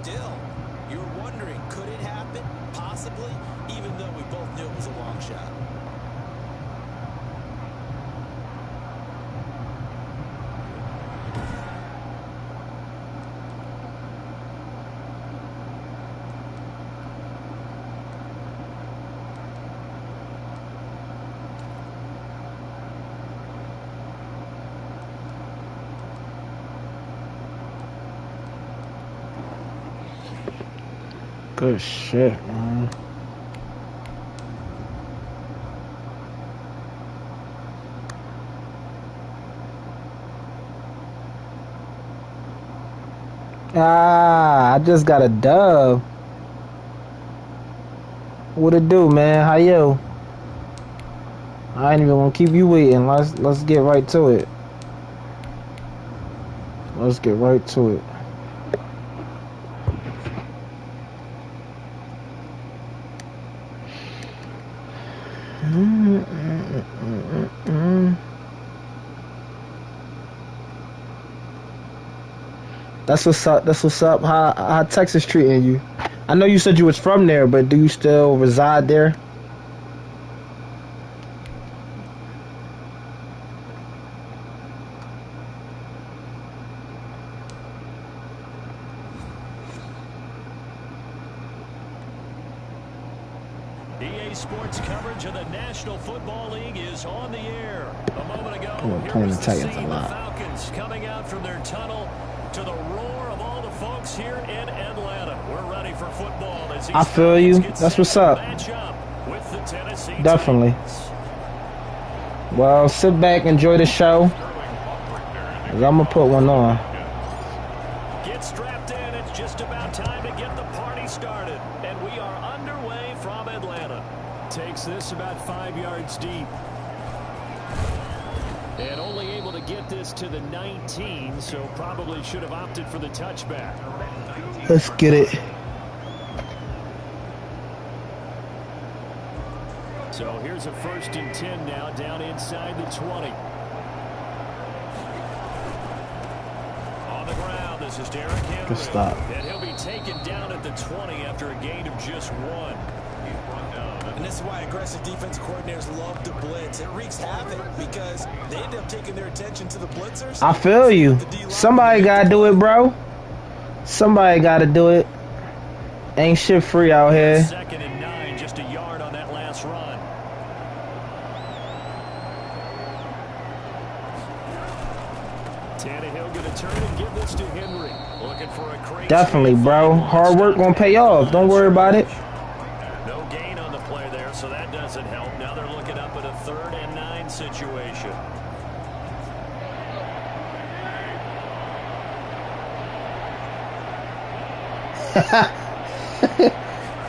Still, you're wondering, could it happen? Possibly, even though we both knew it was a long shot. Good shit, man. I just got a dub. What it do, man? How you? I ain't even gonna keep you waiting. Let's get right to it. Let's get right to it. That's what's up. That's what's up. How Texas treating you? I know you said you was from there, but do you still reside there? EA Sports coverage of the National Football League is on the air. A moment ago, here playing was the the Titans scene, a the lot. Falcons coming out from their tunnel to the roar of all the folks here in Atlanta. We're ready for football. As I feel you. That's what's up. With the Tennessee Definitely. Titans. Well, sit back, enjoy the show. I'm gonna put one on. Get strapped in. It's just about time to get the party started. And we are underway from Atlanta. Takes this about 5 yards deep. And only able to get this to the 19, so probably should have opted for the touchback. Let's get it. So here's a 1st and 10 now, down inside the 20. On the ground, this is Derrick Henry. Good stop. And he'll be taken down at the 20 after a gain of just 1. And this is why aggressive defensive coordinators love to blitz. It wreaks havoc because they end up taking their attention to the blitzers. I feel you. Somebody gotta do it, bro. Somebody gotta do it. Ain't shit free out here. 2nd and 9, just a yard on that last run. Tannehill gonna turn and give this to Henry. Looking for a crazy. Definitely, bro. Hard work gonna pay off. Don't worry about it. No gain on the play there, so that doesn't help. Now they're looking up at a 3rd and 9 situation.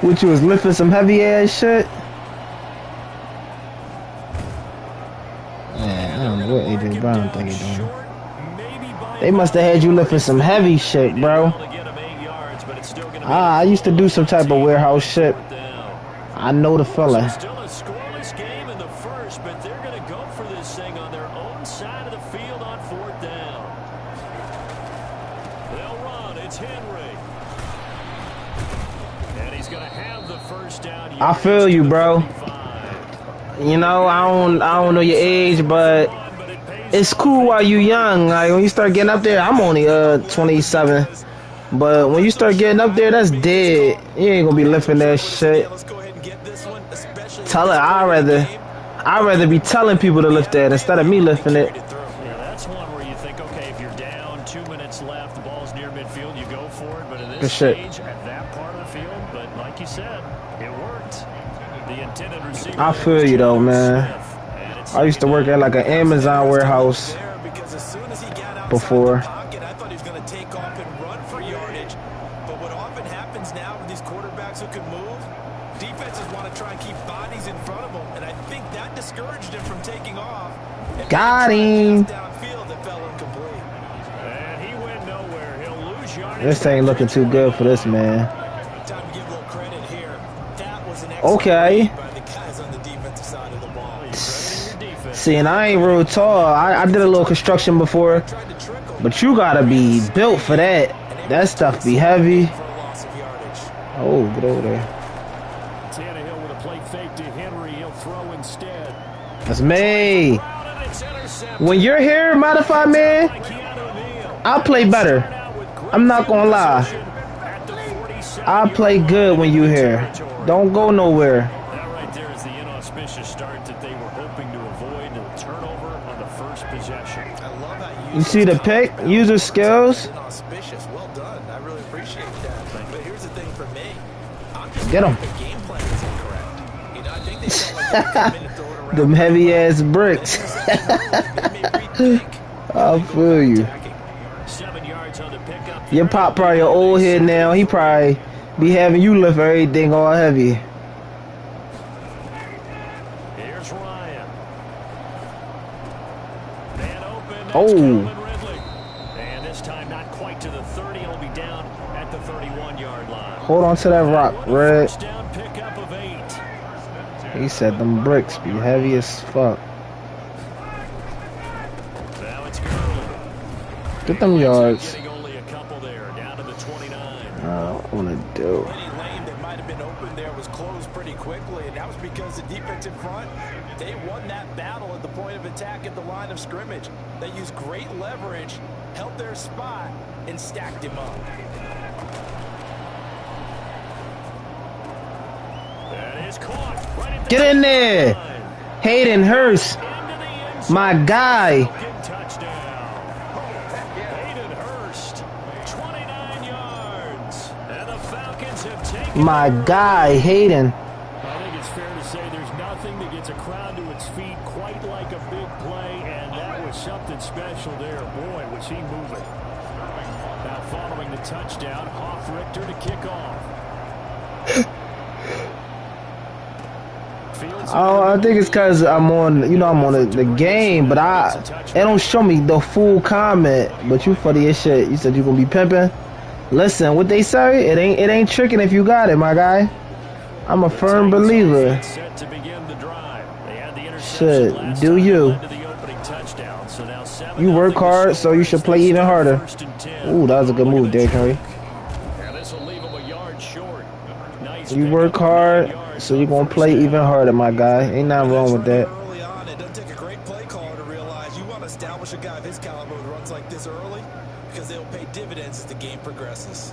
Which was lifting some heavy ass shit. Man, I don't know what AJ Brown think he doing. They must have had you lifting some heavy shit, bro. I used to do some type of warehouse shit. I know the fella. Still a scoreless game in the 1st, but they're going to go for this thing on their own side of the field on 4th down. They'll run. It's Henry. And he's going to have the 1st down. I feel you, bro. You know, I don't know your age, but it's cool while you young. Like when you start getting up there, I'm only 27. But when you start getting up there, that's dead. You ain't gonna be lifting that shit. Tell her I'd rather be telling people to lift that instead of me lifting it. Yeah, that's one where you think, okay, if you're down, 2 minutes left, the ball's near midfield, you go for it. But at this stage, at that part of the field, but like you said, it worked. The intended receiver. I feel you though, man. I used to work at like an Amazon warehouse before. Who can move, defenses want to try and keep bodies in front of them, and I think that discouraged him from taking off. Got him. Downfield that fell incomplete. And he went nowhere. He'll lose yardage. This ain't looking too good for this man. Time to give a little credit here. That was an okay. by the guys on the defensive side of the ball. See, and I ain't real tall. I did a little construction before, but you gotta be built for that. That stuff be heavy. Oh, get over there. Tannehill with a play fake to Henry. He'll throw instead. That's me. When you're here, modified man, I'll play better. I'm not gonna lie. I'll play good when you're here. Don't go nowhere. That right there is the inauspicious start that they were hoping to avoid. A turnover on the first possession. I love how You see the pick? User skills. Inauspicious. Well done. I really appreciate that. But here's the thing for me. I'm just Get him. the game plan is incorrect. You know, I think they felt like they came in and throw it around. Them heavy ass bricks. I'll feel you. 7 yards on the pickup. Your pop probably an old head now. He probably be having you lift everything all heavy. Here's Ryan. Man open. Oh. And this time not quite to the 30. He'll be down at the 31-yard line. Hold on to that rock, Red. First down pickup of 8. He said them bricks be heavy as fuck. Now it's Gurley. Get them yards. Getting only a couple there, down to the 29. I don't want to do. Any lane that might have been open there was closed pretty quickly, and that was because the defensive front, they won that battle at the point of attack at the line of scrimmage. They used great leverage, held their spot, and stacked him up. That is caught. Right at the Get in there. line. Hayden Hurst. Into the end My guy. touchdown. Hayden Hurst, 29 yards. And the Falcons have taken My guy, Hayden. I think it's fair to say there's nothing that gets a crowd to its feet quite like a big play, and that was something special there. Boy, was he moving. Now following the touchdown, Hoff-Richter to kick off. I think it's because I'm on, I'm on the game, but it don't show me the full comment. But you funny as shit. You said you gonna be pimping. Listen, what they say, it ain't tricking if you got it, my guy. I'm a firm believer. Shit, do you? You work hard, so you should play even harder. Ooh, that was a good move, Derrick Henry. You work hard, so you're going to play even harder, my guy. Ain't nothing wrong with that. Early on, it doesn't take a great play caller to realize you want to establish a guy of his caliber who runs like this early because they'll pay dividends as the game progresses.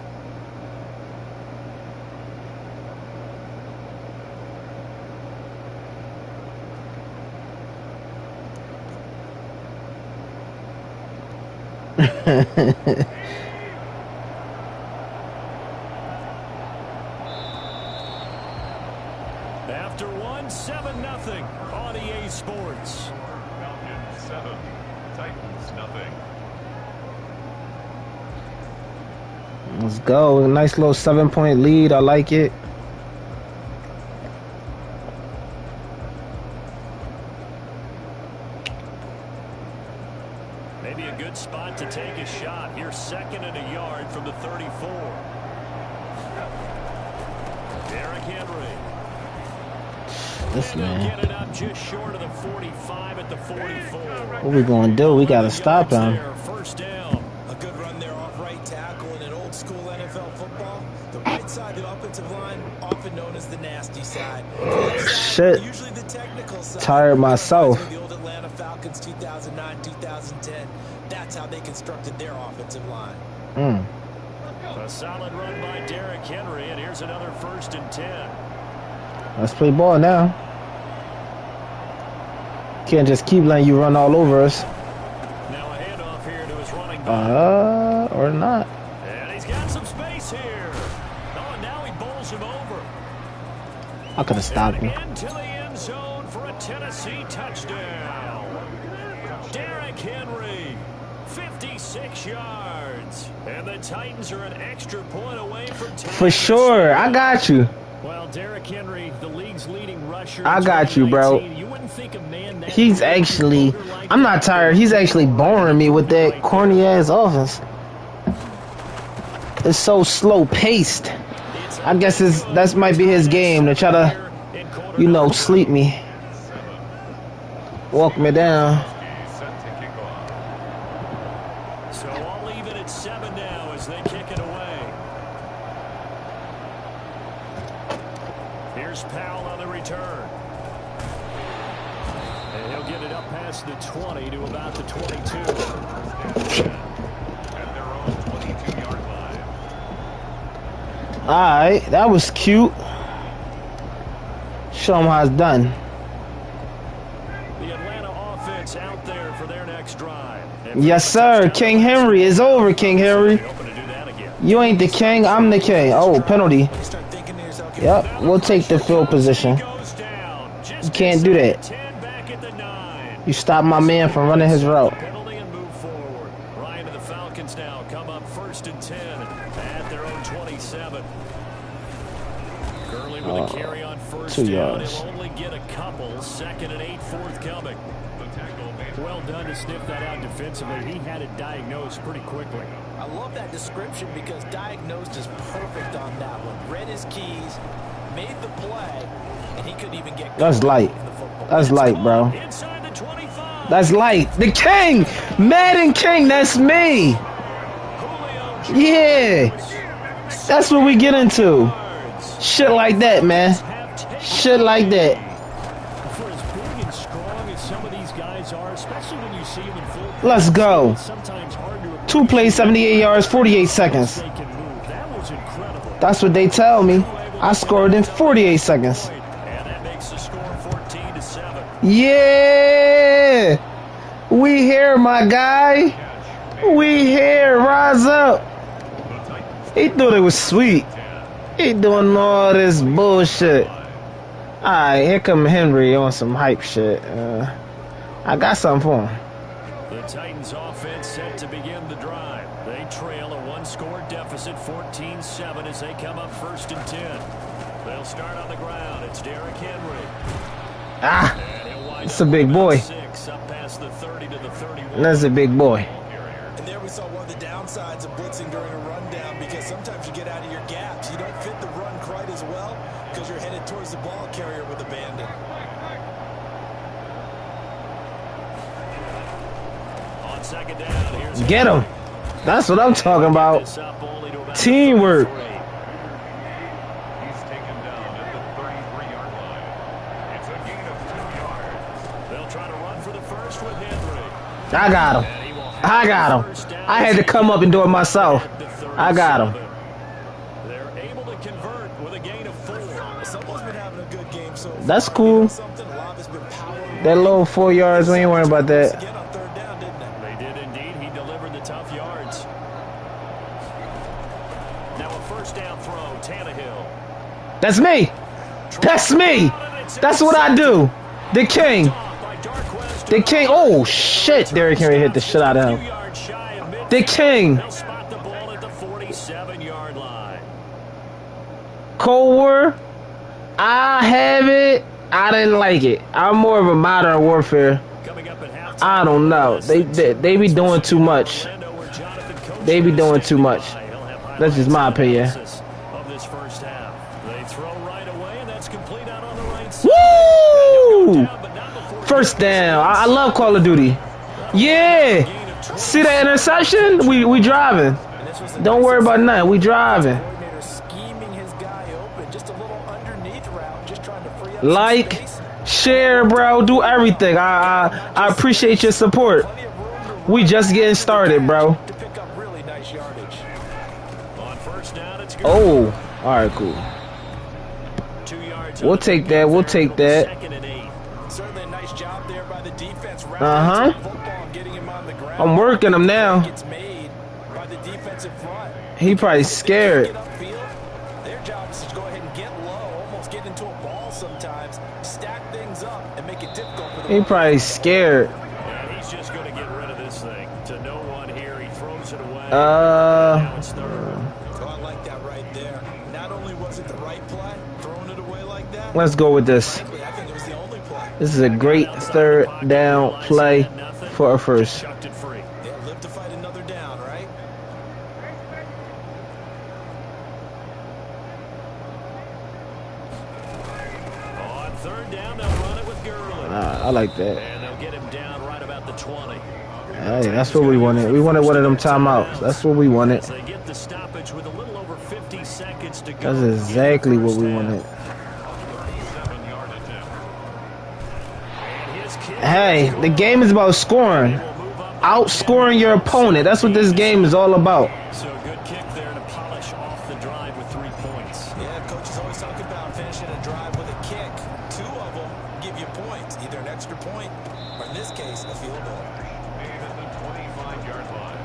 After 7-0 on EA Sports. Falcons 7, Titans nothing. Let's go. A nice little 7-point lead. I like it. Maybe a good spot to take a shot. Here, 2nd and a yard from the 34. Derrick Henry. This man. Get it up just short of the 45 at the 44. What we gonna do? We gotta stop him. First down. A good run there off right tackle in an old school NFL football. The right side of the offensive line, often known as the nasty side. The left side, Shit. usually the technical side. Tired myself. The old Atlanta Falcons 2009-2010. That's how they constructed their offensive line. Mm. A solid run by Derrick Henry, and here's another 1st and 10. Let's play ball now. Can't just keep letting you run all over us. Now a handoff here to his running back. Or not. And he's got some space here. Oh, and now he bowls him over. I could have stopped him. Into the end zone for a Tennessee touchdown. Derrick Henry, 56 yards. And the Titans are an extra point away from time. For sure. I got you. Well, Derrick Henry, the league's leading rusher. I got you, bro. You wouldn't think a man that He's actually, I'm not tired. He's actually boring me with that corny ass offense. It's so slow paced. I guess that might be his game to try to, sleep me, walk me down. So I'll leave it at 7 now as they kick it away. force Powell on the return. And he'll get it up past the 20 to about the 22. At their own 22-yard line. Alright, that was cute. Show them how it's done. The Atlanta offense out there for their next drive. Yes, sir. King Henry is over, King Henry. You ain't the king, I'm the king. Oh, penalty. Yep, we'll take the field position. You can't do that. You stop my man from running his route. Penalty and move forward. Ryan and the Falcons now come up 1st and 10 at their own 27. Gurley with a carry on 1st 2 down. yards. He'll only get a couple. 2nd and 8 forthcoming. Well done to sniff that out defensively. He had it diagnosed pretty quickly. I love that description because diagnosed is perfect on that one. Read his keys, made the play, and he couldn't even get. That's light. That's light, bro. Inside the 25. That's light. The king! Madden King, that's me! Yeah! That's what we get into. Shit like that, man. Shit like that. For as big and strong as some of these guys are, especially when you see them in full. Let's go. Sometimes hard to 2 plays, 78 yards, 48 seconds. they can move. That was incredible. That's what they tell me. I scored in 48 seconds. And that makes the score 14-7. Yeah! We here, my guy. We here. Rise up. He thought it was sweet. He doing all this bullshit. Alright, here come Henry on some hype shit. I got something for him. The Titans offense set to begin the drive. They trail a 1-score deficit, 14-7 as they come up 1st and 10. They'll start on the ground. It's Derrick Henry. Ah, it's a big boy. 6 up past the 30 to the 31. That's a big boy. And there we saw one of the downsides of blitzing during a rundown because sometimes you get out of your gaps. You don't fit the run quite as well because you're headed towards the ball carrier with abandon. On 2nd down, here's Get him. That's what I'm talking about. this up only to about Teamwork. 33. He's taken down at the 33-yard line. It's a gain of 2 yards. They'll try to run for the first with Henry. I got him. And he will have I got him. first down. I had to come up and do it myself. At the I got him. 37. They're able to convert with a gain of 4. Someone's been having a good game so far. That's cool. Something, Love has been powering. That little 4 yards, we ain't worrying about that. Again on 3rd down, didn't they? They did indeed. He delivered the tough yards. Now a 1st down throw, Tannehill. That's me. That's me. That's what I do. The king. The king. Oh, shit. Derrick Henry hit the shit out of him. The king. They'll spot the ball at the 47-yard line. Cold War. I have it. I didn't like it. I'm more of a Modern Warfare. Coming up at halftime. I don't know. They be doing too much. They be doing too much. That's just my opinion. Of this first half. They throw right away, and that's complete out on the right side. Woo! First down. I love Call of Duty. Yeah. See that interception? We driving. Don't worry about nothing. We driving. Coordinator scheming his guy open, just a little underneath route, just trying to free up Like, some space. share, bro. Do everything. I appreciate your support. Plenty of room to run We just getting started, bro. to pick up really nice yardage. On 1st down, it's good. Oh. All right, cool. 2 yards. We'll on the take kick that. We'll there. take that. 2nd and 8. Certainly a nice job there by the defense. Uh-huh. Football and getting him on the ground. I'm working him now. Gets made by the defensive front. He probably scared. Get upfield. Their job is to go ahead and get low, almost get into a ball sometimes, stack things up, and make it difficult for the He probably scared. And he's just going to get rid of this thing. To no one here, he throws it away. Uh, Now it's 3rd. Oh, I like that right there. Not only was it the right play, throwing it away like that, Let's go with this. frankly, I think it was the only play. This is a great 3rd down play for a first. Chucked it free. They'll live to fight another down, right? On 3rd down, they'll run it with Gurley. I like that. And they'll get him down right about the 20. Hey, that's what we wanted. We wanted one of them timeouts. That's what we wanted. They get the stoppage with a little over 50 seconds to go. That's exactly what we wanted. Hey, the game is about scoring. Outscoring your opponent. That's what this game is all about. So a good kick there to polish off the drive with 3 points. Yeah, coach is always talking about finishing a drive with a kick. 2 of them give you points, either an extra point or, in this case, a field goal. Made at the 25-yard line.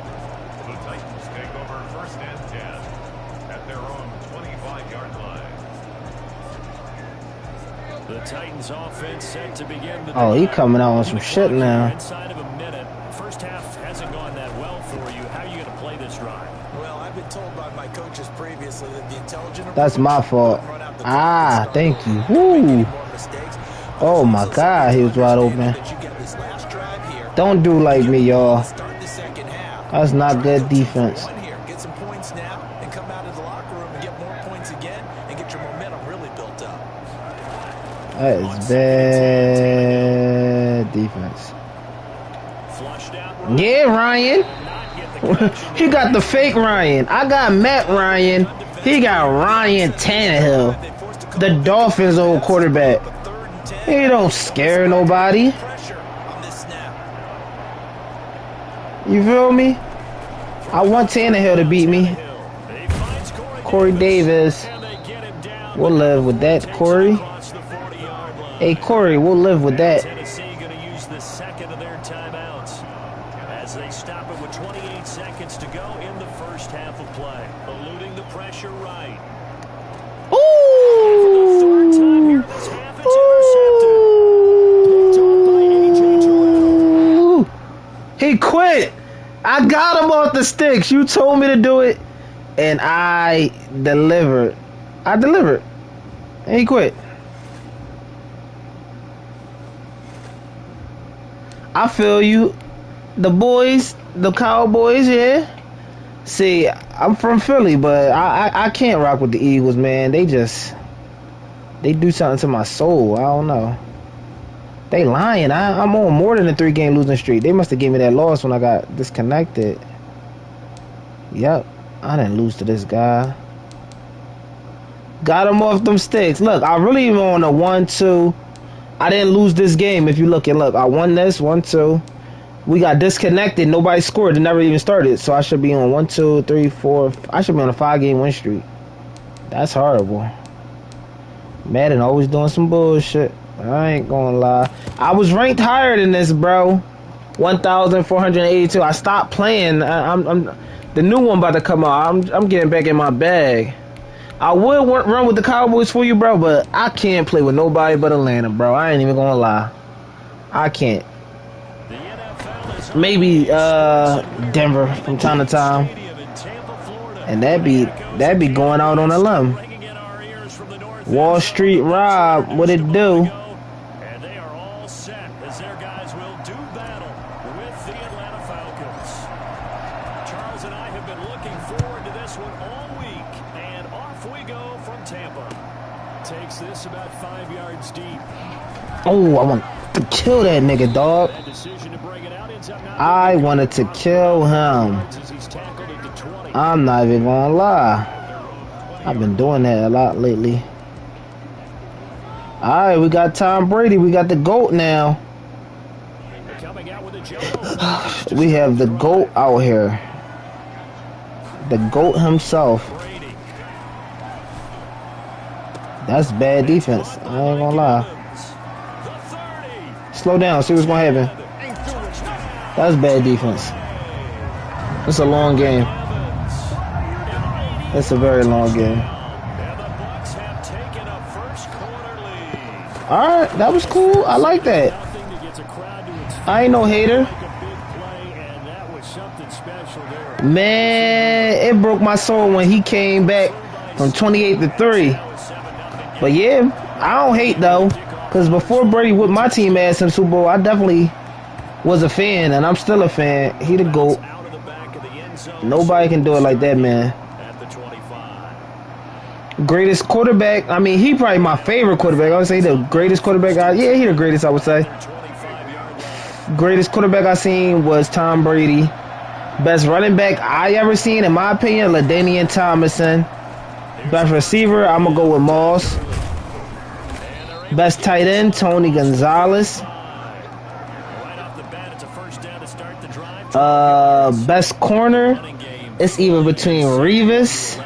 The Titans take over 1st and 10 at their own 25-yard line. The Titans offense set to begin the Oh, he coming out on some shit now. Inside of a minute. First half hasn't gone that well for you. How are you going to play this drive? Well, I've been told by my coaches previously that the intelligent That's my fault. Ah, thank you. Woo. Oh my God, he was wide open. Don't do like me, y'all. That's not good defense. Get some points now and come out of the locker room and get more points again and get your momentum really built up. That is bad defense. Yeah, Ryan. He got the fake Ryan. I got Matt Ryan. He got Ryan Tannehill, the Dolphins' old quarterback. He don't scare nobody. You feel me? I want Tannehill to beat me. Corey Davis. We'll live with that, Corey. Hey, Corey, we'll live with that. Tennessee going to use the second of their timeouts as they stop it with 28 seconds to go in the first half of play. Eluding the pressure right. Ooh! For the 3rd time here this half, it's intercepted. Picked off by A.J. Terrell. He quit. I got him off the sticks. You told me to do it, and I delivered. I delivered, and he quit. I feel you. The boys, the Cowboys, yeah. See, I'm from Philly, but I can't rock with the Eagles, man. They do something to my soul. I don't know. They lying. I'm on more than a 3-game losing streak. They must have gave me that loss when I got disconnected. Yep. I didn't lose to this guy. Got him off them sticks. Look, I really am on a 1-2. I didn't lose this game. If you look, I won this 1-2. We got disconnected. Nobody scored. It never even started. So I should be on 1, 2, 3, 4. I should be on a 5-game win streak. That's horrible. Madden always doing some bullshit. I ain't gonna lie. I was ranked higher than this, bro. 1,482. I stopped playing. I'm the new one about to come out. I'm getting back in my bag. I would run with the Cowboys for you, bro, but I can't play with nobody but Atlanta, bro. I ain't even gonna lie. I can't. Maybe Denver from time to time. And that'd be going out on a limb. Wall Street Rob, what it do? And they are all set as their guys will do battle with the Atlanta Falcons. Charles and I have been looking forward to this one all week, and off we go from Tampa. Takes this about 5 yards deep. Oh, I want to kill that nigga, dog. I wanted to kill him. I'm not even gonna lie. I've been doing that a lot lately. Alright, we got Tom Brady. We got the GOAT now. We have the GOAT out here. The GOAT himself. That's bad defense. I ain't gonna lie. Slow down. See what's gonna happen. That's bad defense. It's a long game. It's a very long game. Alright, that was cool. I like that. I ain't no hater. Man, it broke my soul when he came back from 28-3. But yeah, I don't hate though. Because before Brady whipped my team ass in the Super Bowl, I definitely was a fan, and I'm still a fan. He the GOAT. Nobody can do it like that, man. Greatest quarterback. I mean, he probably my favorite quarterback. I would say the greatest quarterback. Yeah, he the greatest, I would say. Greatest quarterback I seen was Tom Brady. Best running back I ever seen, in my opinion, LaDainian Tomlinson. Best receiver, I'm going to go with Moss. Best tight end, Tony Gonzalez. Best corner. It's either between Revis.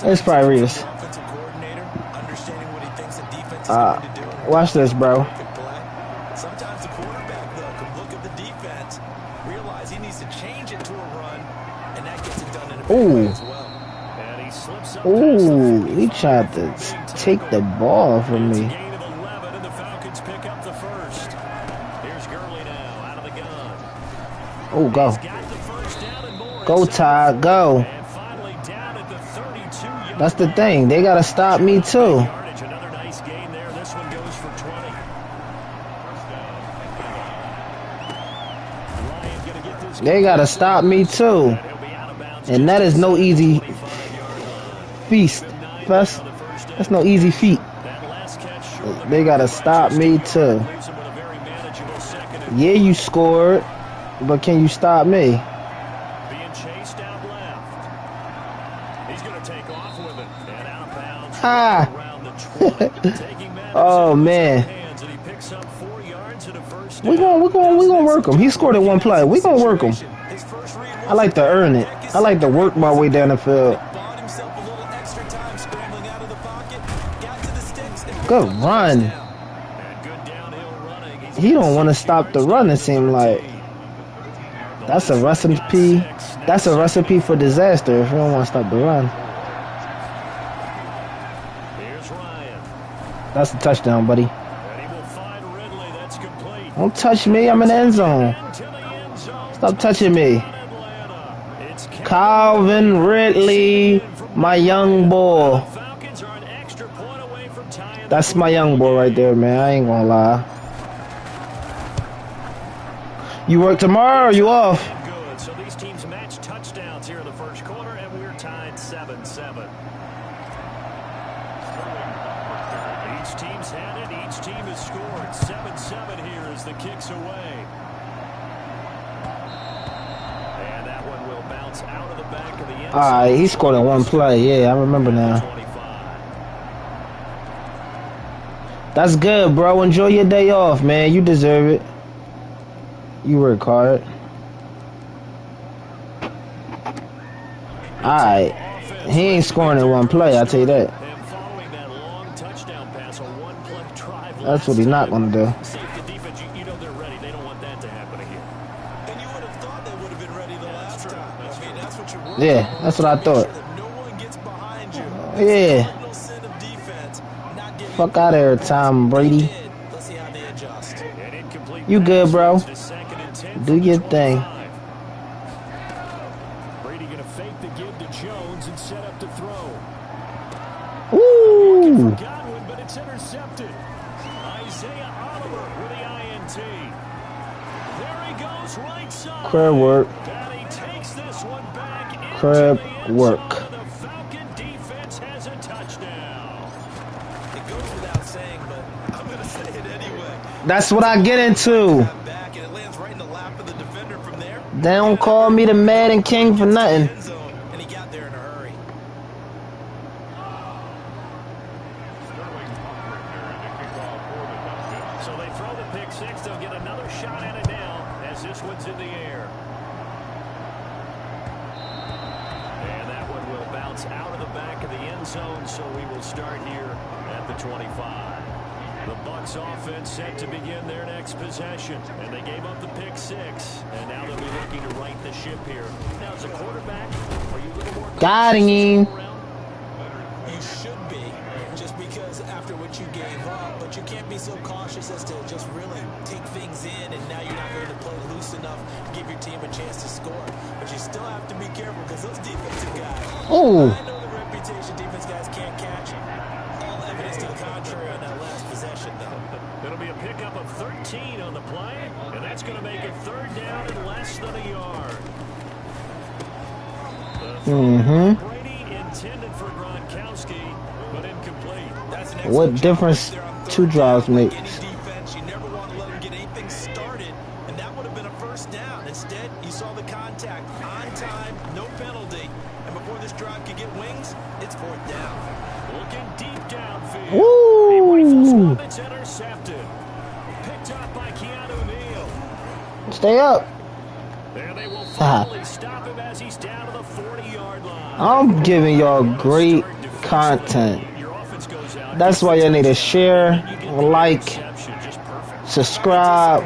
It's probably Revis. Watch this, bro. Sometimes the quarterback, though, can look at the defense, realize he needs to change it to a run, and that gets it done in a big way as well. Ooh, he tried to take the ball from me. Oh, go. Go, Todd, go. That's the thing. They got to stop me, too. They got to stop me, too. And that is no easy feast. That's no easy feat. They got to stop me, too. Yeah, you scored. But can you stop me? Being chased out left. He's going to take off with it. And out of bounds. Ah. Around the 20. Oh, man. And he picks up 4 yards and a first We're gonna work him. He scored in one play. We're gonna work him. I like to earn it. I like to work my way down the field. Good run. He don't want to stop the run, it seems like. That's a recipe. That's a recipe for disaster if you don't want to stop the run. That's a touchdown, buddy. Don't touch me. I'm in the end zone. Stop touching me. Calvin Ridley, my young boy. That's my young boy right there, man. I ain't gonna lie. You work tomorrow or you off? Good. So these teams match touchdowns here in the first quarter, and we're tied 7-7. Each team's had it. Each team has scored. 7-7 here as the kick's away. And that one will bounce out of the back of the end zone. All right, he scored in one play. Yeah, I remember now. 25. That's good, bro. Enjoy your day off, man. You deserve it. You work hard. Alright. He ain't scoring in one play, I'll tell you that. That's what he's not going to do. Yeah, that's what I thought. Yeah. Fuck out of here, Tom Brady. You good, bro? Do your thing. Brady gonna fake the give to Jones and set up to throw. Ooh. Godwin, but it's intercepted. Isaiah Oliver with the INT. There he goes, right side. Crab work. And he takes this one back into Crab the end work. zone. The Falcon defense has a touchdown. It goes without saying, but I'm going to say it anyway. That's what I get into. They don't call me the Madden King for nothing. And he got there in a hurry. So they throw the pick six. They'll get another shot at it now as this one's in the air. And that one will bounce out of the back of the end zone, so we will start here at the 25. The Bucs offense set to begin their next possession, and they gave up the pick six, and now they'll be looking to right the ship here. Now, as a quarterback, are you a little more... Got him. You should be, just because after what you gave up, but you can't be so cautious as to just really take things in, and now you're not going to play loose enough to give your team a chance to score. But you still have to be careful, because those defensive guys, Ooh. I know the reputation defense guys can't catch. All evidence to the contrary on that last possession, though. It'll be a pickup of 13 on the play, and that's going to make it third down and less than a yard. Brady intended for Gronkowski, but incomplete. What difference two drives make? Defense, you never want to let them get anything started, and that would have been a first down. Instead, you saw the contact on time, no penalty, and before this drive could get wings, it's fourth down. Looking deep downfield. Woo! It's intercepted. Picked up by Keanu Neal. Stay up. And they will finally stop him as he's down to the 40-yard line. I'm giving y'all great content. That's why y'all need to share, like, subscribe,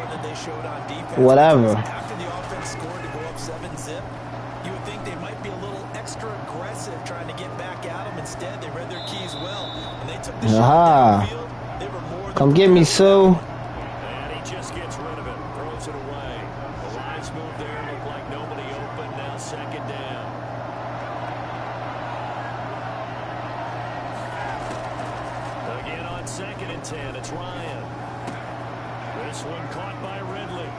whatever. After the offense scored to go up 7-zip, you would think they might be a little extra aggressive trying to get back at them. Instead, they read their keys well, and they took the shot downfield. They were more than come get me, Sue. And he just gets rid of it, throws it away. The lines move there, look like nobody open. Now second down. Again on 2nd and 10, it's Ryan. This one caught by Ridley.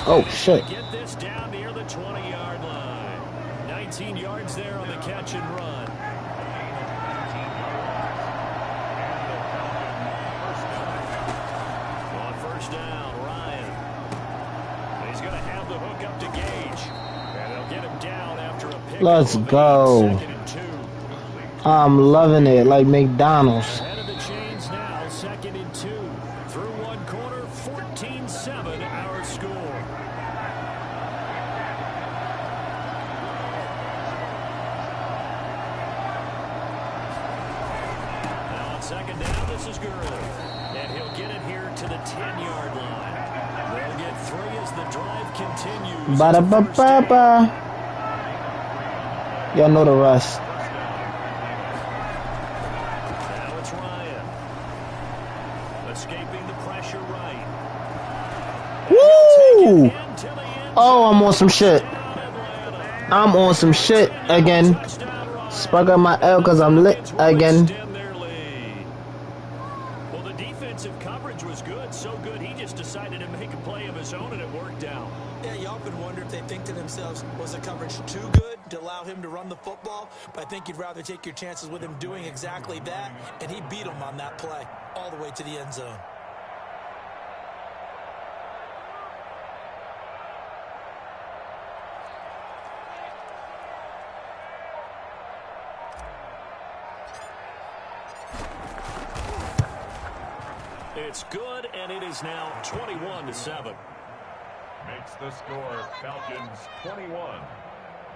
Oh, shit. Get this down near the 20-yard line. 19 yards there on the catch and run. On first down, Ryan. He's going to have the hook up to Gage. And they'll get him down after a pick. Let's go. 2nd and 2. I'm loving it like McDonald's. Ahead of the chains now, 2nd and 2. Through one quarter, 14-7 our score. Now on 2nd down, this is Gurley. And he'll get it here to the 10-yard line. They'll get 3 as the drive continues. Ba-da-ba-ba-ba. Y'all know the rest. Now it's Ryan. Escaping the pressure right. Woo! Oh, I'm on some shit. I'm on some shit again. Spark up my L because I'm lit again. Well, the defensive coverage was good. So good, he just decided to make a play of his own, and it worked out. Yeah, you often wonder if they think to themselves, was the coverage too good to allow him to run the football? But I think you'd rather take your chances with him doing exactly that, and he beat him on that play all the way to the end zone. It's good, and it is now 21-7. Makes the score Falcons 21,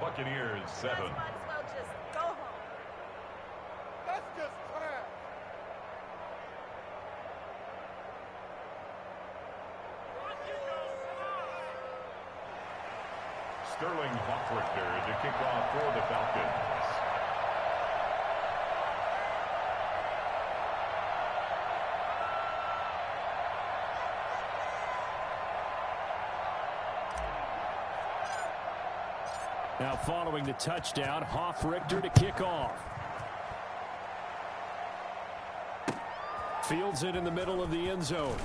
Buccaneers 7. Might as well just go home. That's just crap. Sterling Hoffrichter to kick off for the Falcons. Now following the touchdown, Hoffrichter to kick off. Fields it in the middle of the end zone.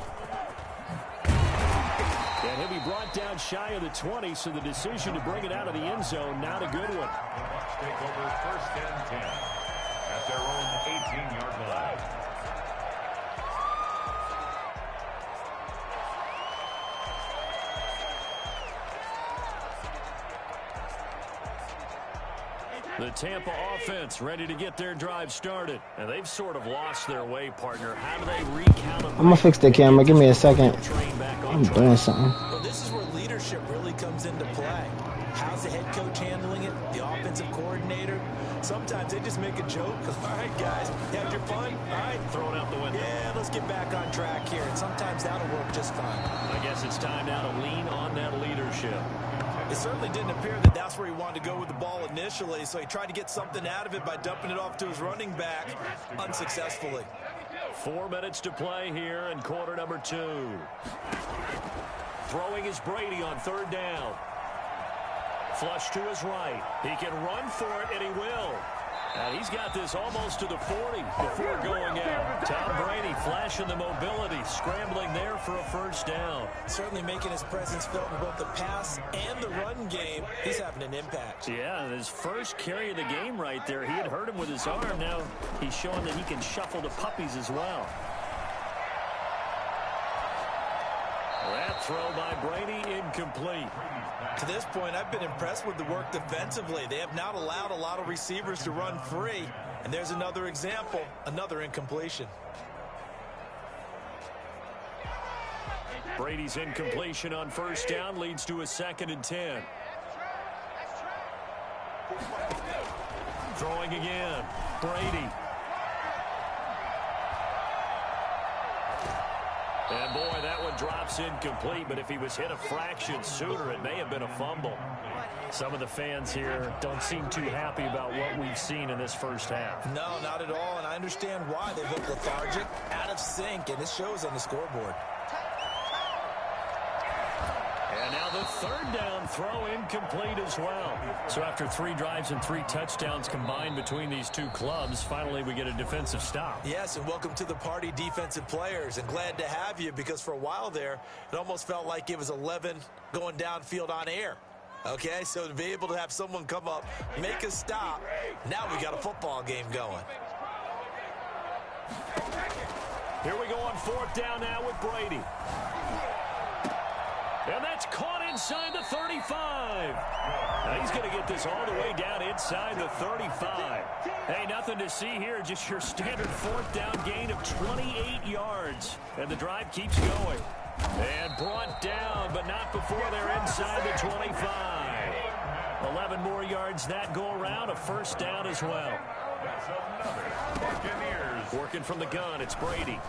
And he'll be brought down shy of the 20, so the decision to bring it out of the end zone, not a good one. The Bucs take over 1st and 10 at their own 18-yard line. The Tampa offense ready to get their drive started. And they've sort of lost their way, partner. How do they recalibrate? I'm going to fix the camera. Give me a second. I'm doing something. Well, this is where leadership really comes into play. How's the head coach handling it? The offensive coordinator? Sometimes they just make a joke. All right, guys, you had your fun? All right. Throw it out the window. Yeah, let's get back on track here. And sometimes that'll work just fine. I guess it's time now to lean on that leadership. It certainly didn't appear that that's where he wanted to go with the ball initially, so he tried to get something out of it by dumping it off to his running back unsuccessfully. 4 minutes to play here in quarter number 2. Throwing is Brady on 3rd down. Flush to his right. He can run for it, and he will. And he's got this almost to the 40 before going out. Tom Brady flashing the mobility, scrambling there for a 1st down. Certainly making his presence felt in both the pass and the run game. He's having an impact. Yeah, his first carry of the game right there. He had hurt him with his arm. Now he's showing that he can shuffle the puppies as well. That throw by Brady incomplete. To this point, I've been impressed with the work defensively. They have not allowed a lot of receivers to run free. And there's another example, another incompletion. Brady's incompletion on first down leads to a 2nd and 10. Throwing again. Brady. And boy, that one drops incomplete, but if he was hit a fraction sooner, it may have been a fumble. Some of the fans here don't seem too happy about what we've seen in this first half. No, not at all, and I understand why. They look lethargic, out of sync, and it shows on the scoreboard. And now the 3rd down throw incomplete as well. So after 3 drives and 3 touchdowns combined between these two clubs, finally we get a defensive stop. Yes, and welcome to the party, defensive players, and glad to have you, because for a while there, it almost felt like it was 11 going downfield on air. Okay, so to be able to have someone come up, make a stop, now we got a football game going. Here we go on 4th down now with Brady. And that's caught inside the 35. Now he's going to get this all the way down inside the 35. Hey, nothing to see here, just your standard 4th down gain of 28 yards. And the drive keeps going. And brought down, but not before they're inside the 25. 11 more yards that go around, a 1st down as well. Working from the gun, it's Brady.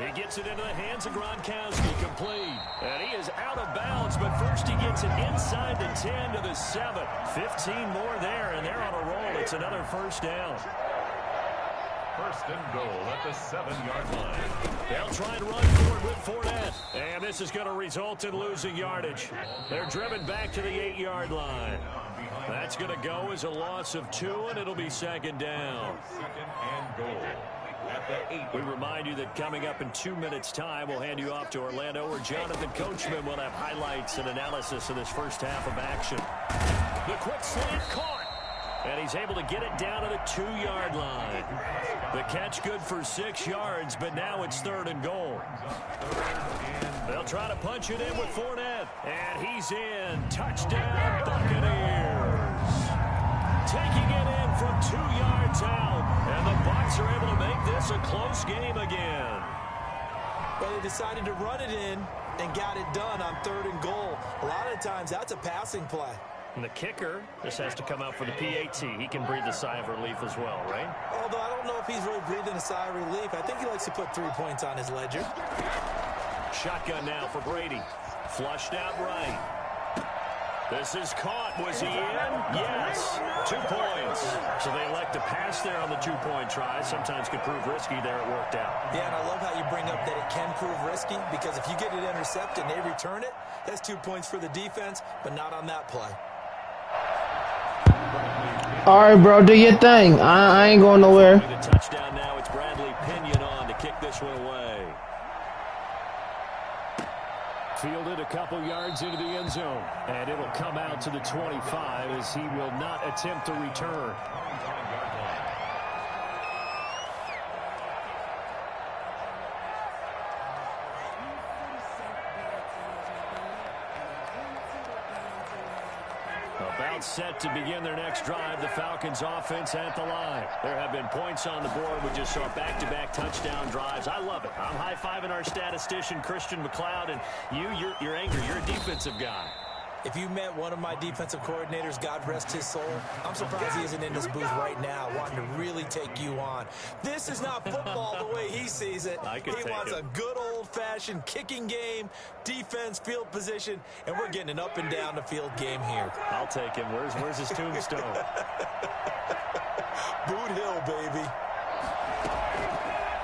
He gets it into the hands of Gronkowski, complete. And he is out of bounds, but first he gets it inside the 10 to the 7. 15 more there, and they're on a roll. It's another 1st down. 1st and goal at the 7-yard line. They'll try and run forward with Fournette. And this is going to result in losing yardage. They're driven back to the 8-yard line. That's going to go as a loss of 2, and it'll be 2nd down. 2nd and goal at the 8. We remind you that coming up in 2 minutes' time, we'll hand you off to Orlando, where Jonathan Coachman will have highlights and analysis of this first half of action. The quick slant caught. And he's able to get it down to the 2-yard line. The catch good for 6 yards, but now it's 3rd and goal. They'll try to punch it in with Fournette. And he's in. Touchdown, Buccaneers. Taking it in from 2 yards out. And the Bucs are able to make this a close game again. But they decided to run it in and got it done on 3rd and goal. A lot of times that's a passing play. And the kicker just has to come out for the PAT. He can breathe a sigh of relief as well, right? Although I don't know if he's really breathing a sigh of relief. I think he likes to put 3 points on his ledger. Shotgun now for Brady. Flushed out right. This is caught. Was he in? Yes. 2 points. So they elect to pass there on the 2-point try. Sometimes could prove risky. There it worked out. Yeah, and I love how you bring up that it can prove risky, because if you get it intercepted and they return it, that's 2 points for the defense, but not on that play. All right, bro, do your thing. I ain't going nowhere. The touchdown now. It's Bradley Pinion on to kick this one away. Fielded a couple yards into the end zone. And it'll come out to the 25 as he will not attempt to return. About set to begin their next drive, the Falcons offense at the line. There have been points on the board. We just saw back-to-back touchdown drives. I love it. I'm high-fiving our statistician, Christian McLeod, and you're angry. You're a defensive guy. If you met one of my defensive coordinators, God rest his soul, I'm surprised he isn't in this booth right now wanting to really take you on. This is not football the way he sees it. He wants a good old-fashioned kicking game, defense, field position, and we're getting an up-and-down-the-field game here. I'll take him. Where's his tombstone? Boot Hill, baby.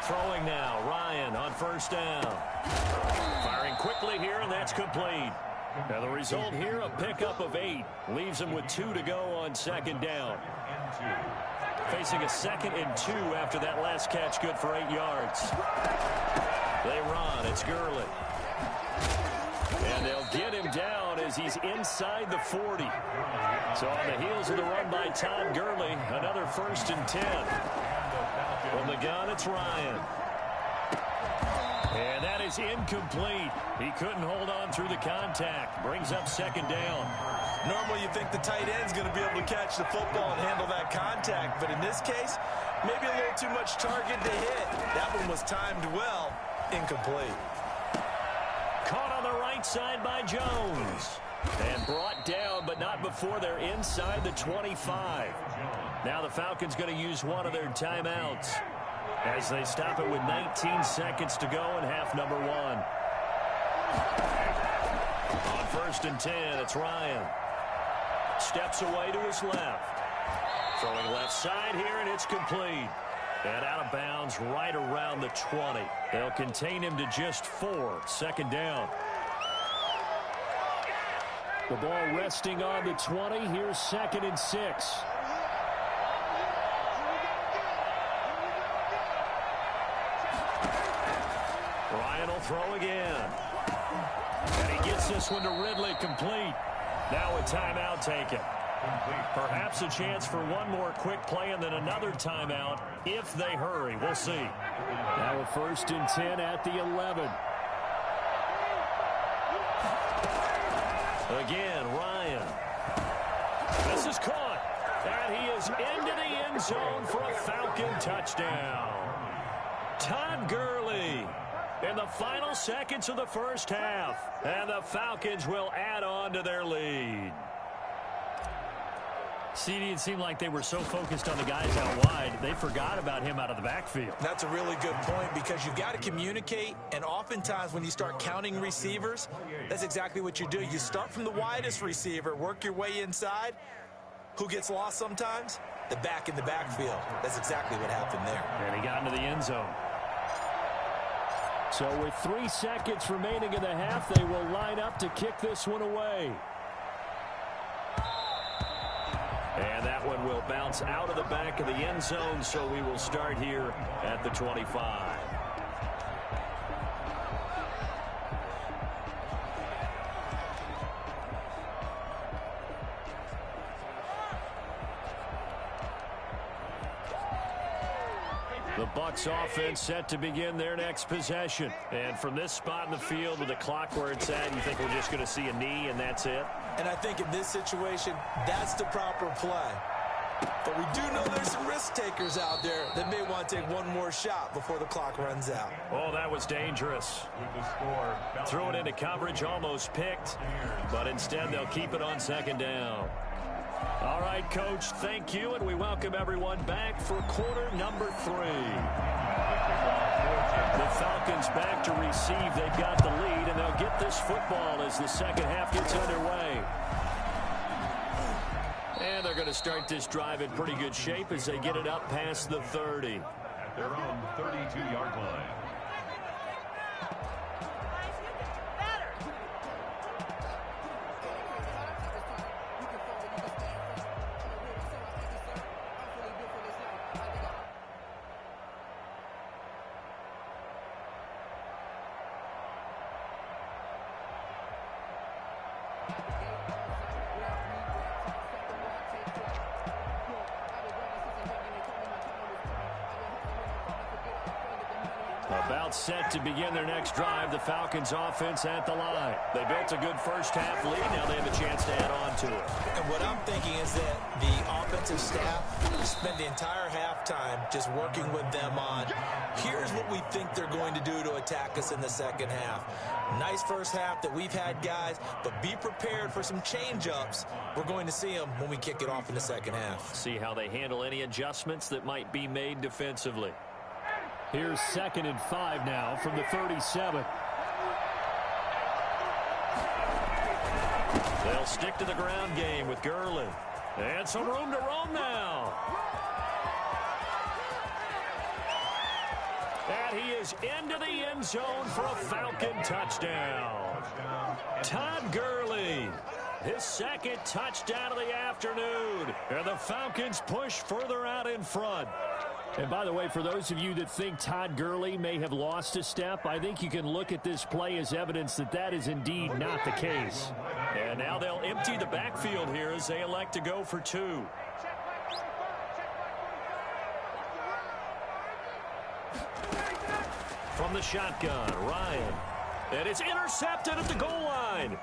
Throwing now, Ryan on 1st down. Firing quickly here, and that's complete. Now the result here, a pickup of 8. Leaves him with 2 to go on 2nd down. Facing a 2nd and 2 after that last catch, good for 8 yards. They run. It's Gurley. And they'll get him down as he's inside the 40. So on the heels of the run by Todd Gurley, another 1st and 10. From the gun, it's Ryan. And that is incomplete. He couldn't hold on through the contact. Brings up 2nd down. Normally you think the tight end's going to be able to catch the football and handle that contact. But in this case, maybe a little too much target to hit. That one was timed well. Incomplete. Caught on the right side by Jones. And brought down, but not before they're inside the 25. Now the Falcons going to use one of their timeouts as they stop it with 19 seconds to go in half number 1. On 1st and 10, it's Ryan. Steps away to his left. Throwing left side here, and it's complete. And out of bounds right around the 20. They'll contain him to just 4. 2nd down. The ball resting on the 20. Here's 2nd and 6. Ryan will throw again. And he gets this one to Ridley, complete. Now a timeout taken. Perhaps a chance for one more quick play and then another timeout if they hurry. We'll see. Now a 1st and 10 at the 11. Again, Ryan. This is caught. And he is into the end zone for a Falcon touchdown. Todd Gurley in the final seconds of the first half. And the Falcons will add on to their lead. CD, it seemed like they were so focused on the guys out wide, they forgot about him out of the backfield. That's a really good point because you've got to communicate, and oftentimes when you start counting receivers, that's exactly what you do. You start from the widest receiver, work your way inside. Who gets lost sometimes? The back in the backfield. That's exactly what happened there. And he got into the end zone. So with 3 seconds remaining in the half, they will line up to kick this one away. And that one will bounce out of the back of the end zone, so we will start here at the 25. The Bucs offense set to begin their next possession. And from this spot in the field with the clock where it's at, you think we're just going to see a knee and that's it? And I think in this situation, that's the proper play. But we do know there's some risk takers out there that may want to take one more shot before the clock runs out. Oh, that was dangerous. Threw it into coverage, almost picked. But instead, they'll keep it on 2nd down. All right, Coach, thank you, and we welcome everyone back for quarter number 3. The Falcons back to receive. They've got the lead, and they'll get this football as the second half gets underway. And they're going to start this drive in pretty good shape as they get it up past the 30. At their own 32-yard line. About set to begin their next drive. The Falcons offense at the line. They built a good first half lead. Now they have a chance to add on to it. And what I'm thinking is that the offensive staff spend the entire halftime just working with them on, here's what we think they're going to do to attack us in the second half. Nice first half that we've had, guys, but be prepared for some change-ups. We're going to see them when we kick it off in the second half. See how they handle any adjustments that might be made defensively. Here's 2nd and 5 now from the 37. They'll stick to the ground game with Gurley. And some room to roam now. And he is into the end zone for a Falcon touchdown. Todd Gurley, his 2nd touchdown of the afternoon. And the Falcons push further out in front. And by the way, for those of you that think Todd Gurley may have lost a step, I think you can look at this play as evidence that that is indeed not the case. And now they'll empty the backfield here as they elect to go for 2. From the shotgun, Ryan. And it's intercepted at the goal line.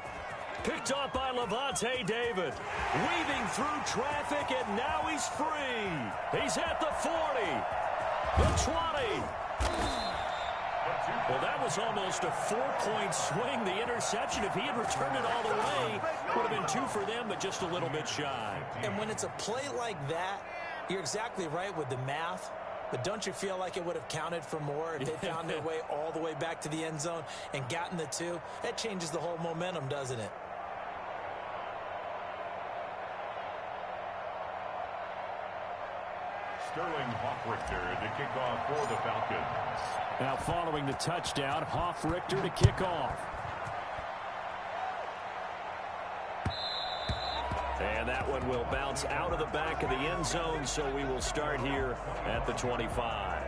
Picked off by Levante David. Weaving through traffic, and now he's free. He's at the 40. The 20. Well, that was almost a 4-point swing. The interception, if he had returned it all the way, would have been 2 for them, but just a little bit shy. And when it's a play like that, you're exactly right with the math. But don't you feel like it would have counted for more if they found their way all the way back to the end zone and gotten the 2? That changes the whole momentum, doesn't it? Sterling Hoffrichter to kick off for the Falcons. Now following the touchdown, Hoffrichter to kick off. And that one will bounce out of the back of the end zone, so we will start here at the 25.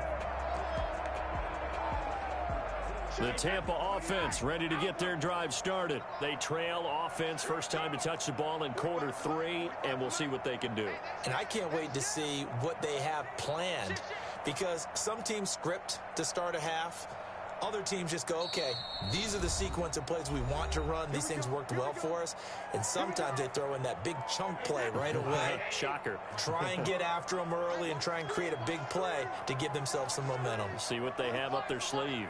The Tampa offense ready to get their drive started. They trail offense, first time to touch the ball in quarter 3, and we'll see what they can do. And I can't wait to see what they have planned, because some teams script to start a half. Other teams just go, okay, these are the sequence of plays we want to run. These things worked well for us. And sometimes they throw in that big chunk play right away. Shocker. Try and get after them early and try and create a big play to give themselves some momentum. See what they have up their sleeve.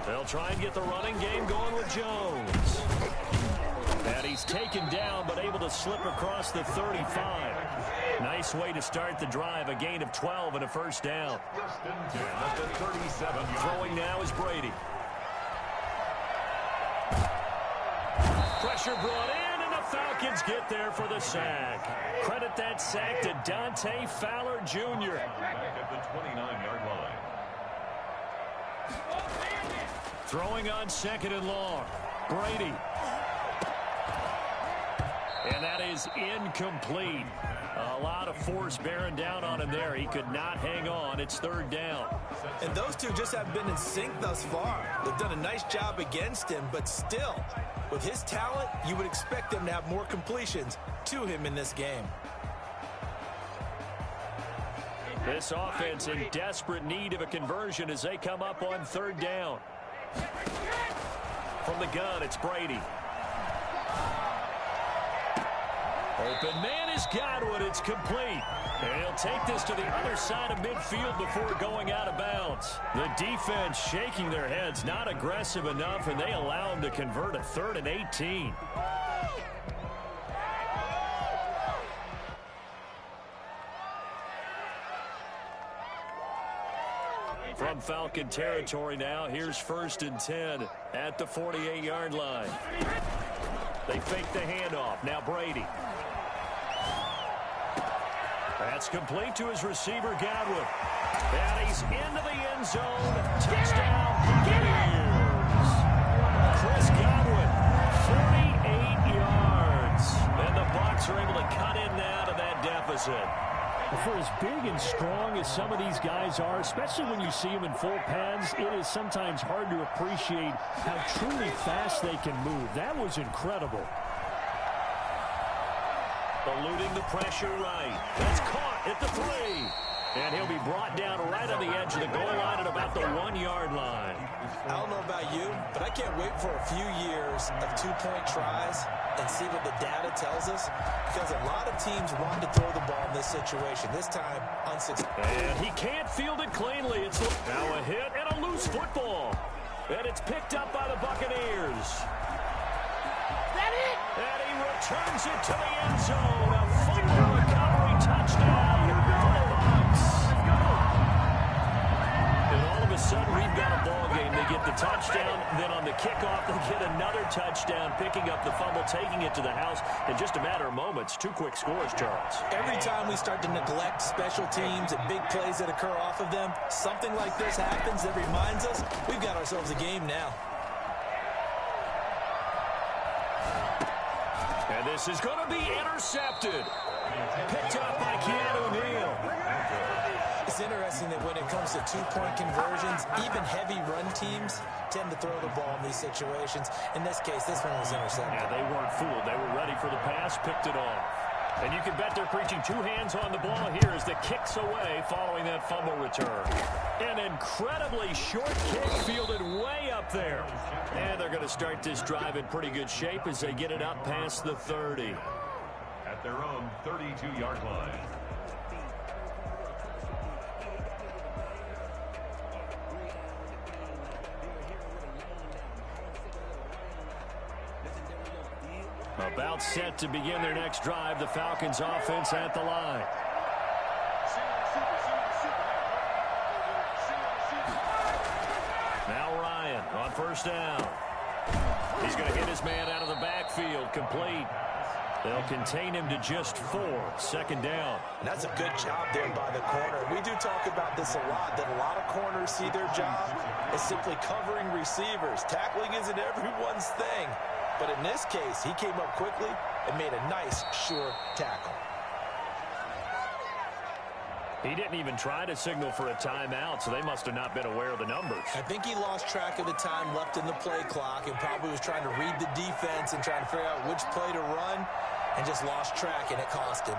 They'll try and get the running game going with Jones. And he's taken down, but able to slip across the 35. Nice way to start the drive, a gain of 12 and a first down. Throwing now is Brady. Pressure brought in, and the Falcons get there for the sack. Credit that sack to Dante Fowler Jr. Back at the 29-yard line. Throwing on 2nd and long. Brady. And that is incomplete. A lot of force bearing down on him there. He could not hang on. It's 3rd down. And those two just haven't been in sync thus far. They've done a nice job against him, but still, with his talent, you would expect them to have more completions to him in this game. This offense in desperate need of a conversion as they come up on 3rd down. From the gun, it's Brady. Open man is Godwin. It's complete. And he'll take this to the other side of midfield before going out of bounds. The defense shaking their heads, not aggressive enough, and they allow him to convert a 3rd and 18. From Falcon territory now, here's 1st and 10 at the 48-yard line. They fake the handoff. Now Brady. That's complete to his receiver, Godwin. And he's into the end zone. Touchdown, Buccaneers. Chris Godwin, 48 yards. And the Bucs are able to cut in now to that deficit. For as big and strong as some of these guys are, especially when you see them in full pads, it is sometimes hard to appreciate how truly fast they can move. That was incredible. Eluding the pressure right. That's caught at the 3. And he'll be brought down right on the edge of the goal line at about the 1-yard line. I don't know about you, but I can't wait for a few years of 2-point tries and see what the data tells us, because a lot of teams want to throw the ball in this situation. This time, unsuccessful. And he can't field it cleanly. It's now a hit and a loose football. And it's picked up by the Buccaneers. And he returns it to the end zone. A fumble recovery touchdown for the Bucs. And all of a sudden, we've got a ball game. They get the touchdown. Then on the kickoff, they get another touchdown, picking up the fumble, taking it to the house in just a matter of moments. 2 quick scores, Charles. Every time we start to neglect special teams and big plays that occur off of them, something like this happens that reminds us we've got ourselves a game now. And this is going to be intercepted. Picked up by Keanu Neal. It's interesting that when it comes to 2-point conversions, even heavy run teams tend to throw the ball in these situations. In this case, this one was intercepted. Yeah, they weren't fooled. They were ready for the pass, picked it off. And you can bet they're preaching 2 hands on the ball here as the kick's away following that fumble return. An incredibly short kick fielded way up there. And they're going to start this drive in pretty good shape as they get it up past the 30. At their own 32-yard line. About set to begin their next drive. The Falcons offense at the line. Now Ryan on first down. He's going to hit his man out of the backfield. Complete. They'll contain him to just 4. Second down. And that's a good job there by the corner. We do talk about this a lot, that a lot of corners see their job as simply covering receivers. Tackling isn't everyone's thing. But in this case, he came up quickly and made a nice, sure tackle. He didn't even try to signal for a timeout, so they must have not been aware of the numbers. I think he lost track of the time left in the play clock and probably was trying to read the defense and trying to figure out which play to run and just lost track, and it cost him.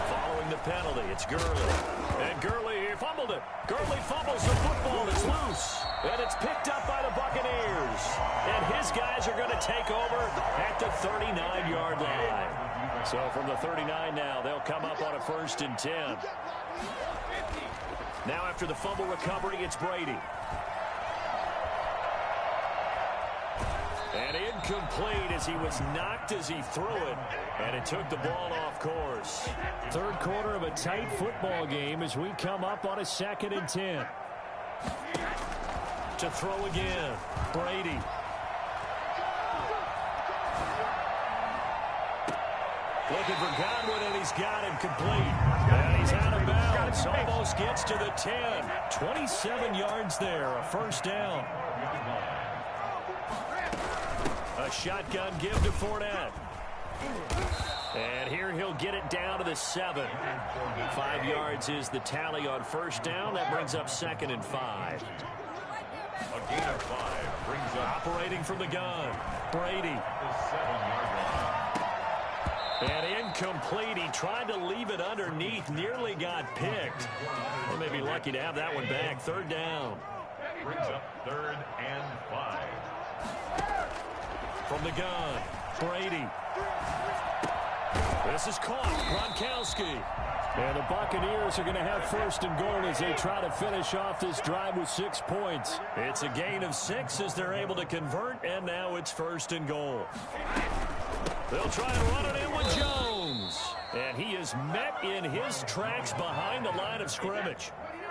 Following the penalty, it's Gurley. And Gurley, he fumbled it. Gurley fumbles the football. It's loose. And it's picked up by the Buccaneers. And his guys are going to take over at the 39-yard line. So from the 39 now, they'll come up on a 1st and 10. Now after the fumble recovery, it's Brady. And incomplete as he was knocked as he threw it. And it took the ball off course. Third quarter of a tight football game as we come up on a 2nd and 10. To throw again, Brady. Looking for Godwin, and he's got him complete. And he's out of bounds. Almost gets to the 10. 27 yards there, a 1st down. A shotgun give to Fournette. And here he'll get it down to the 7. 5 yards is the tally on 1st down. That brings up 2nd and 5. A gain of 5 brings up. Operating from the gun, Brady. The 7-yard line. And incomplete. He tried to leave it underneath. Nearly got picked. They may be lucky to have that one back. 3rd down. Brings up 3rd and 5. From the gun, Brady. This is caught. Gronkowski. And the Buccaneers are going to have 1st and goal as they try to finish off this drive with 6 points. It's a gain of 6 as they're able to convert, and now it's 1st and goal. They'll try and run it in with Jones. And he is met in his tracks behind the line of scrimmage.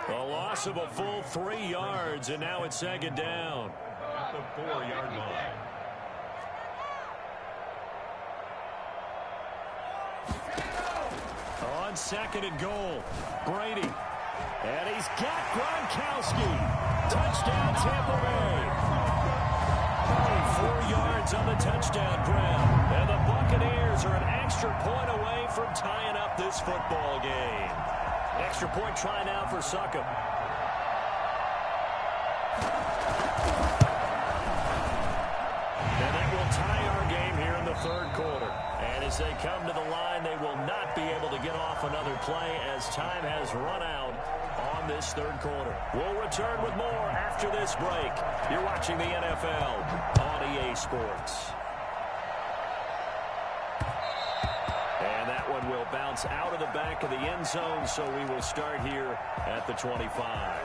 A loss of a full 3 yards, and now it's 2nd down. At the 4-yard line. On 2nd and goal, Brady. And he's got Gronkowski. Touchdown, Tampa Bay. 4 yards on the touchdown grab. And the Buccaneers are an extra point away from tying up this football game. Extra point try now for Succop. And that will tie our game here in the 3rd quarter. And as they come to the line, they will not be able to get off another play as time has run out on this 3rd quarter. We'll return with more after this break. You're watching the NFL on EA Sports. And that one will bounce out of the back of the end zone, so we will start here at the 25.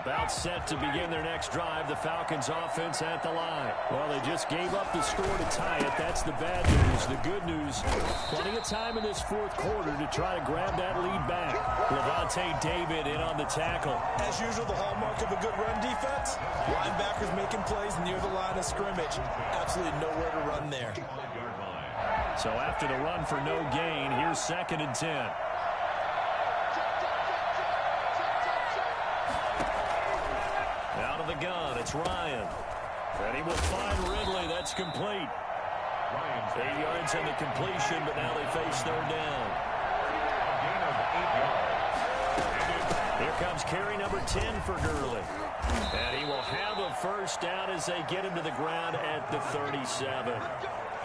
About set to begin their next drive. The Falcons offense at the line. Well, they just gave up the score to tie it. That's the bad news. The good news, plenty of time in this 4th quarter to try to grab that lead back. Levante David in on the tackle. As usual, the hallmark of a good run defense, linebackers making plays near the line of scrimmage. Absolutely nowhere to run there. So after the run for no gain, here's 2nd and 10. Out of the gun, it's Ryan. And he will find Ridley. That's complete. 8 yards on the completion, but now they face 3rd down. A gain of 8 yards. Here comes carry number 10 for Gurley. And he will have a 1st down as they get him to the ground at the 37.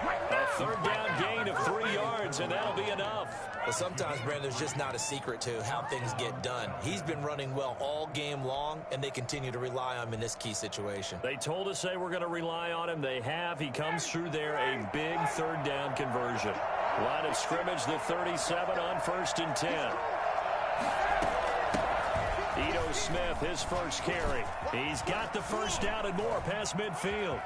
A 3rd down gain of 3 yards, and that'll be enough. Well, sometimes, Brandon, there's just not a secret to how things get done. He's been running well all game long, and they continue to rely on him in this key situation. They told us they were going to rely on him. They have. He comes through there, a big 3rd down conversion. Line of scrimmage, the 37 on 1st and 10. Ito Smith, his first carry. He's got the first down and more past midfield.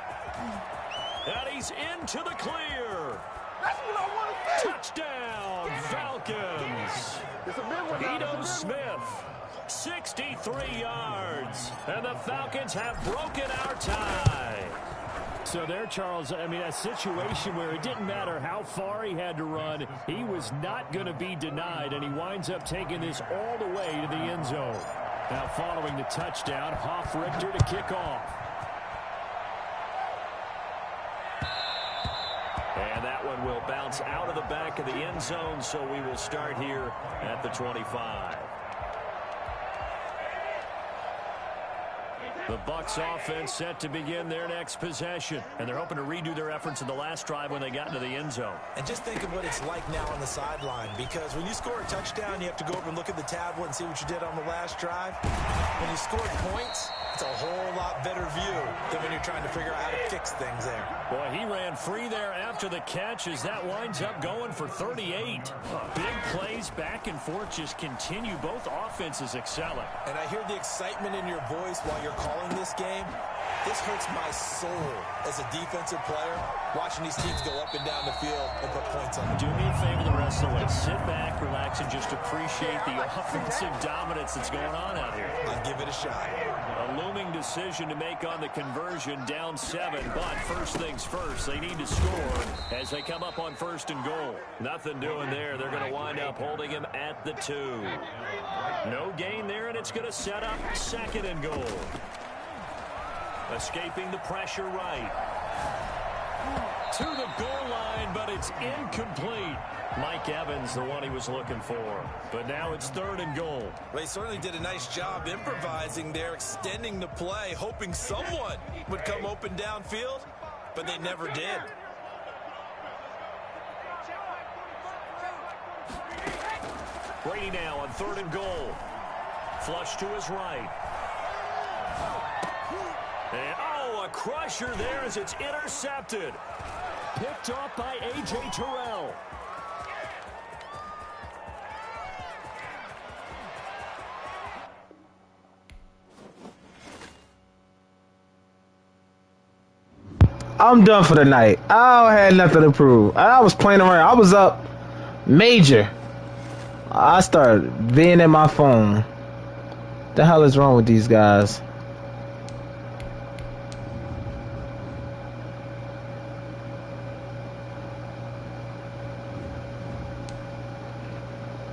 And he's into the clear. That's what I want to see. Touchdown, Falcons. Ito Smith, 63 yards. And the Falcons have broken our tie. So there, Charles, I mean, a situation where it didn't matter how far he had to run, he was not going to be denied, and he winds up taking this all the way to the end zone. Now following the touchdown, Hoff-Richter to kick off. And that one will bounce out of the back of the end zone, so we will start here at the 25. The Bucs offense set to begin their next possession, and they're hoping to redo their efforts in the last drive when they got into the end zone. And just think of what it's like now on the sideline, because when you score a touchdown, you have to go over and look at the tablet and see what you did on the last drive. When you score points, it's a whole lot better view than when you're trying to figure out how to fix things there. Boy, he ran free there after the catch as that winds up going for 38. Big plays back and forth just continue. Both offenses excelling. And I hear the excitement in your voice while you're calling this game. This hurts my soul as a defensive player, watching these teams go up and down the field and put points on them. Do me a favor the rest of the way. Sit back, relax, and just appreciate the offensive dominance that's going on out here. I'll give it a shot. A looming decision to make on the conversion, down 7, but first things first, they need to score as they come up on 1st and goal. Nothing doing there. They're going to wind up holding him at the 2. No gain there, and it's going to set up 2nd and goal. Escaping the pressure right. To the goal line, but it's incomplete. Mike Evans, the one he was looking for. But now it's 3rd and goal. Well, he certainly did a nice job improvising there, extending the play, hoping someone would come open downfield, but they never did. Brady now on 3rd and goal. Flush to his right. And, oh, a crusher there as it's intercepted. Picked off by A.J. Terrell. I'm done for the night. I had nothing to prove. I was playing around. I was up major. I started being in my phone. The hell is wrong with these guys?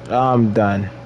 I'm done.